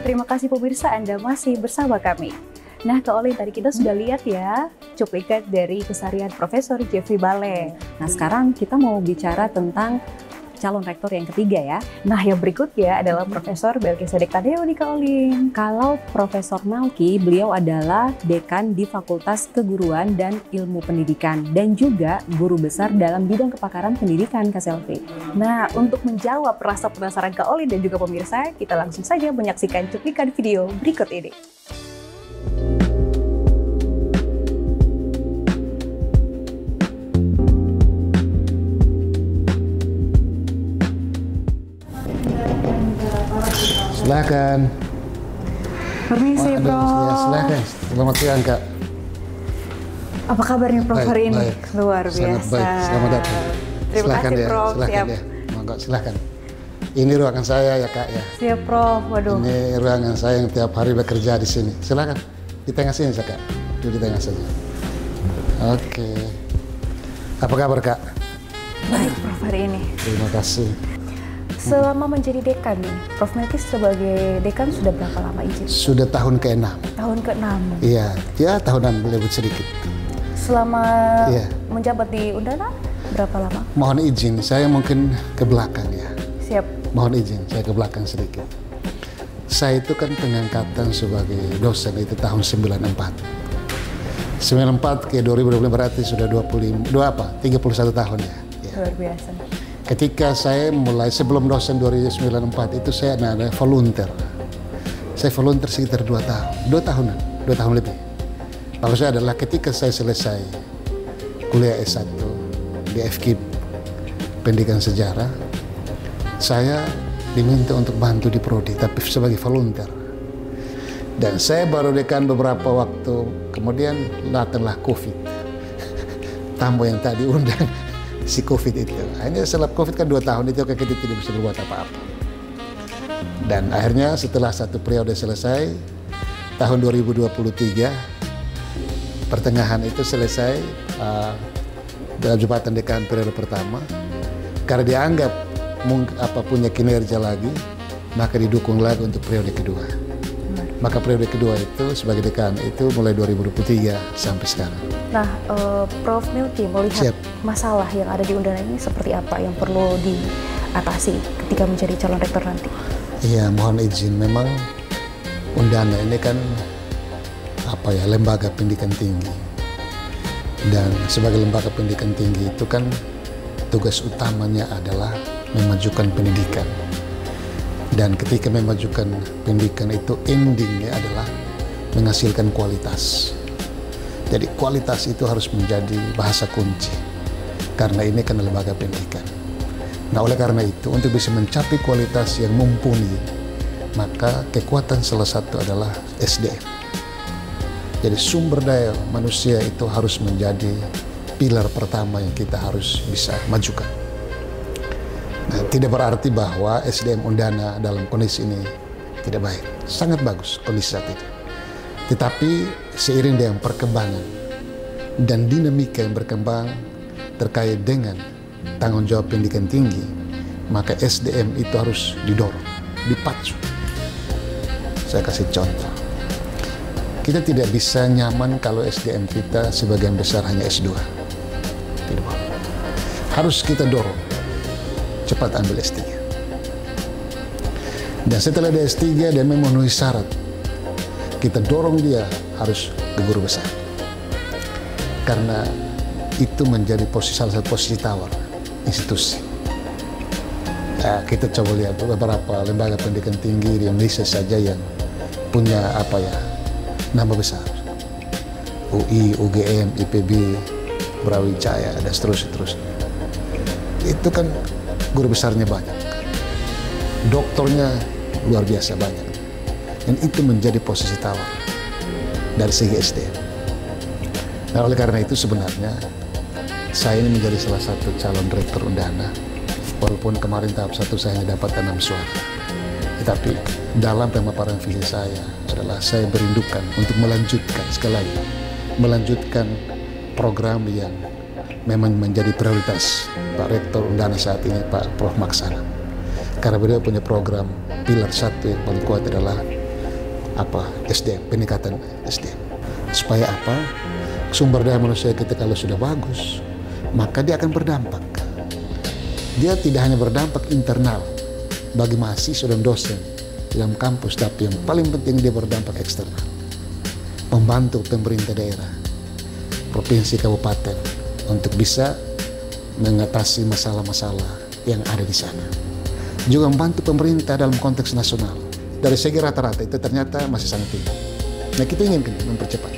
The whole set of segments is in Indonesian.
terima kasih pemirsa Anda masih bersama kami. Nah, Kak Olin, tadi kita sudah lihat ya cuplikan dari keseharian Profesor Jeffrey Baleh. Nah, sekarang kita mau bicara tentang calon rektor yang ketiga ya. Nah, yang berikutnya adalah Profesor Melkisedek Tadeo nih Kak Olin. Kalau Profesor Melki, beliau adalah dekan di Fakultas Keguruan dan Ilmu Pendidikan dan juga guru besar dalam bidang kepakaran pendidikan Kak Selvi. Nah, untuk menjawab rasa penasaran Kak Olin dan juga pemirsa, kita langsung saja menyaksikan cuplikan video berikut ini. Silakan. Permisi, Prof. Ya, silakan. Selamat siang, Kak. Apa kabarnya Prof hari ini? Baik. Luar Sangat biasa. baik. Selamat datang. Terima Silakan kasih, ya. Prof. Silakan Siap. ya. Monggo, silakan. Ini ruangan saya ya, Kak ya. Siap, Prof. Waduh. Ini ruangan saya yang tiap hari bekerja di sini. Silakan. Di tengah sini, Kak. Di tengah saja. Oke. Apa kabar, Kak? Baik, Prof hari ini. Terima kasih. Selama menjadi dekan nih, Prof Melki sebagai dekan sudah berapa lama izin? Sudah tahun ke-6. Tahun ke-6. Iya, ya tahunan lebih sedikit. Selama Iya. menjabat di Undana, berapa lama? Mohon izin, saya mungkin ke belakang ya. Siap. Mohon izin, saya ke belakang sedikit. Saya itu kan pengangkatan sebagai dosen itu tahun 94. 94 ke 2020 berarti sudah 31 tahun ya. Luar biasa. Ketika saya mulai sebelum dosen 2094 itu saya ada volunteer. Saya volunteer sekitar 2 tahun, 2 tahun lebih. Maksudnya adalah ketika saya selesai kuliah S1 di FKIP Pendidikan Sejarah, saya diminta untuk bantu di prodi, tapi sebagai volunteer. Dan saya baru dekan beberapa waktu, kemudian datanglah COVID. Tamu yang tadi undang si COVID itu. Akhirnya setelah COVID kan 2 tahun itu kita tidak bisa berbuat apa-apa. Dan akhirnya setelah satu periode selesai, tahun 2023, pertengahan itu selesai dalam jabatan dekan periode pertama. Karena dianggap punya kinerja lagi, maka didukung lagi untuk periode kedua. Maka periode kedua itu sebagai dekan itu mulai 2023 sampai sekarang. Nah, Prof Melki melihat masalah yang ada di Undana ini seperti apa yang perlu diatasi ketika menjadi calon rektor nanti? Iya, mohon izin. Memang Undana ini kan lembaga pendidikan tinggi. Dan sebagai lembaga pendidikan tinggi itu kan tugas utamanya adalah memajukan pendidikan. Dan ketika memajukan pendidikan itu endingnya adalah menghasilkan kualitas. Jadi kualitas itu harus menjadi bahasa kunci. Karena ini kan lembaga pendidikan. Nah, oleh karena itu untuk bisa mencapai kualitas yang mumpuni, maka kekuatan salah satu adalah SDM. Jadi sumber daya manusia itu harus menjadi pilar pertama yang kita harus bisa majukan. Nah, tidak berarti bahwa SDM Undana dalam kondisi ini tidak baik. Sangat bagus kondisi saat ini. Tetapi seiring dengan perkembangan dan dinamika yang berkembang terkait dengan tanggung jawab pendidikan tinggi, maka SDM itu harus didorong, dipacu. Saya kasih contoh. Kita tidak bisa nyaman kalau SDM kita sebagian besar hanya S2. Tidak boleh. Harus kita dorong. Cepat ambil S3. Dan setelah dia S3 dan memenuhi syarat, kita dorong dia harus ke guru besar. Karena itu menjadi salah satu posisi tawar institusi. Nah, kita coba lihat beberapa lembaga pendidikan tinggi di Indonesia saja yang punya nama besar. UI, UGM, IPB, Brawijaya, dan seterusnya. Itu kan guru besarnya banyak, doktornya luar biasa banyak, dan itu menjadi posisi tawar dari segi SDM. Nah, oleh karena itu sebenarnya saya ini menjadi salah satu calon rektor Undana, walaupun kemarin tahap 1 saya hanya dapat 6 suara. Tetapi dalam pemaparan visi saya adalah saya berindukan untuk melanjutkan sekali lagi, melanjutkan program yang memang menjadi prioritas Pak Rektor Undana saat ini, Pak Prof Maksana. Karena beliau punya program pilar 1 yang paling kuat adalah SDM, peningkatan SDM. Supaya apa? Sumber daya manusia kita kalau sudah bagus, maka dia akan berdampak. Dia tidak hanya berdampak internal bagi mahasiswa dan dosen dalam kampus, tapi yang paling penting dia berdampak eksternal. Membantu pemerintah daerah, provinsi, kabupaten untuk bisa mengatasi masalah-masalah yang ada di sana. Juga membantu pemerintah dalam konteks nasional. Dari segi rata-rata itu ternyata masih sangat tinggi. Nah, kita ingin mempercepat.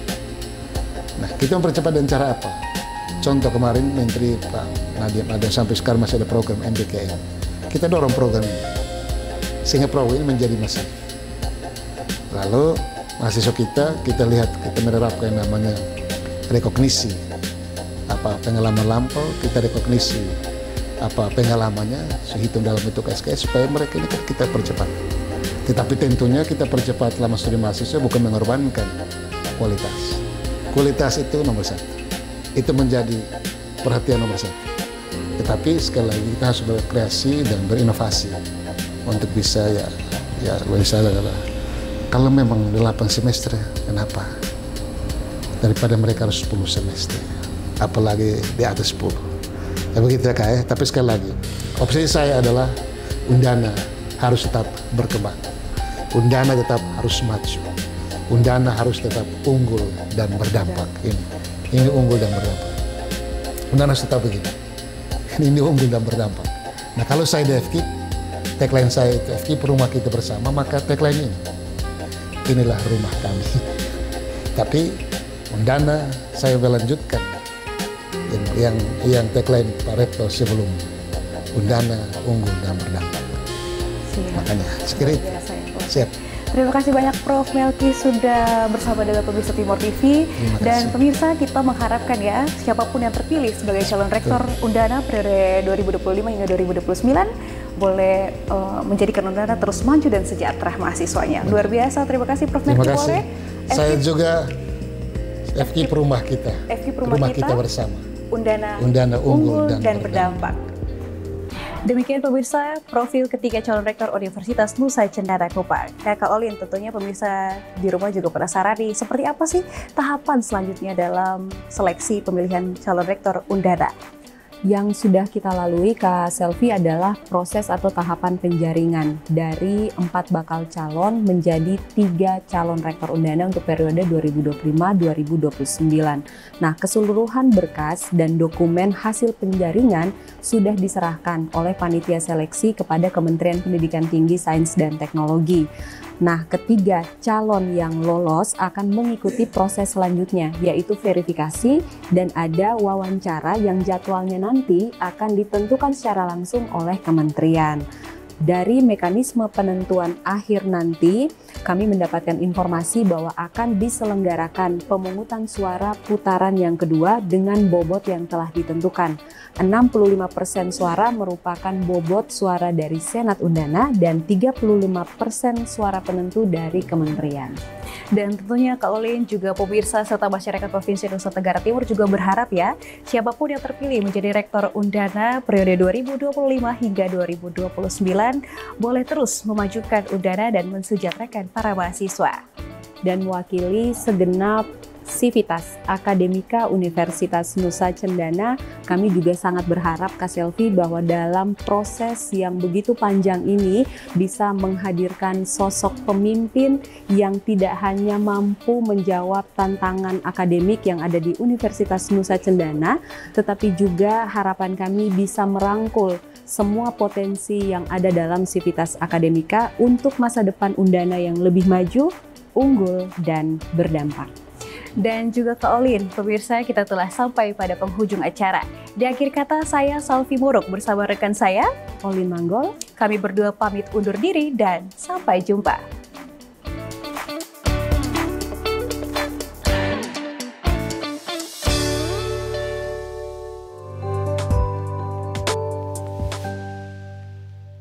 Nah, kita mempercepat dengan cara apa? Contoh kemarin Menteri Pak Nadiem ada sampai sekarang masih ada program MBKM. Kita dorong program ini sehingga program ini menjadi masif. Lalu mahasiswa kita lihat, kita menerapkan namanya rekognisi. Pengalaman lampau, kita rekognisi pengalamannya, sehitung dalam bentuk SKS supaya mereka ini kita percepat. Tetapi tentunya kita percepat selama studi mahasiswa bukan mengorbankan kualitas. Kualitas itu nomor satu. Itu menjadi perhatian nomor satu. Tetapi sekali lagi kita harus berkreasi dan berinovasi untuk bisa misalnya adalah kalau memang 8 semester, kenapa? Daripada mereka harus 10 semester, apalagi di atas 10. Tapi kita tapi sekali lagi, opsi saya adalah Undana harus tetap berkembang. Undana tetap harus maju. Undana harus tetap unggul dan berdampak. Ini unggul dan berdampak. Undana harus tetap begini. Ini unggul dan berdampak. Nah, kalau saya di FKIP, tagline saya itu FKIP rumah kita bersama, maka tagline ini, inilah rumah kami. Tapi Undana saya berlanjutkan yang tagline Pak Rektor sebelum, Undana unggul dan berdampak. Makanya sekiranya siap. Terima kasih banyak Prof. Melki sudah bersama dengan pemirsa Timor TV. Dan pemirsa, kita mengharapkan ya siapapun yang terpilih sebagai calon rektor Undana periode 2025 hingga 2029 boleh menjadikan Undana terus maju dan sejahtera mahasiswanya. Luar biasa, terima kasih Prof. Melki. Terima kasih. Saya juga FKIP rumah kita. FKIP rumah kita bersama. Undana unggul dan berdampak. Demikian pemirsa, profil ketiga calon rektor Universitas Nusa Cendana Kupang. Kakak Olin, tentunya pemirsa di rumah juga penasaran nih, seperti apa sih tahapan selanjutnya dalam seleksi pemilihan calon rektor Undana? Yang sudah kita lalui, Kak Selvi, adalah proses atau tahapan penjaringan dari 4 bakal calon menjadi 3 calon rektor Undana untuk periode 2025-2029. Nah, keseluruhan berkas dan dokumen hasil penjaringan sudah diserahkan oleh panitia seleksi kepada Kementerian Pendidikan Tinggi, Sains dan Teknologi. Nah, ketiga calon yang lolos akan mengikuti proses selanjutnya, yaitu verifikasi dan ada wawancara yang jadwalnya nanti akan ditentukan secara langsung oleh kementerian. Dari mekanisme penentuan akhir nanti, kami mendapatkan informasi bahwa akan diselenggarakan pemungutan suara putaran yang kedua dengan bobot yang telah ditentukan. 65% suara merupakan bobot suara dari Senat Undana dan 35% suara penentu dari kementerian. Dan tentunya Kak Olin juga pemirsa serta masyarakat Provinsi Nusa Tenggara Timur juga berharap ya, siapapun yang terpilih menjadi Rektor Undana periode 2025 hingga 2029 boleh terus memajukan Undana dan mensejahterakan para mahasiswa. Dan mewakili segenap Sivitas Akademika Universitas Nusa Cendana, kami juga sangat berharap Kak Selvi bahwa dalam proses yang begitu panjang ini bisa menghadirkan sosok pemimpin yang tidak hanya mampu menjawab tantangan akademik yang ada di Universitas Nusa Cendana, tetapi juga harapan kami bisa merangkul semua potensi yang ada dalam Sivitas Akademika untuk masa depan Undana yang lebih maju, unggul, dan berdampak. Dan juga Kak Olin, pemirsa, kita telah sampai pada penghujung acara. Di akhir kata, saya Salvi Muruk bersama rekan saya, Olin Manggol. Kami berdua pamit undur diri dan sampai jumpa.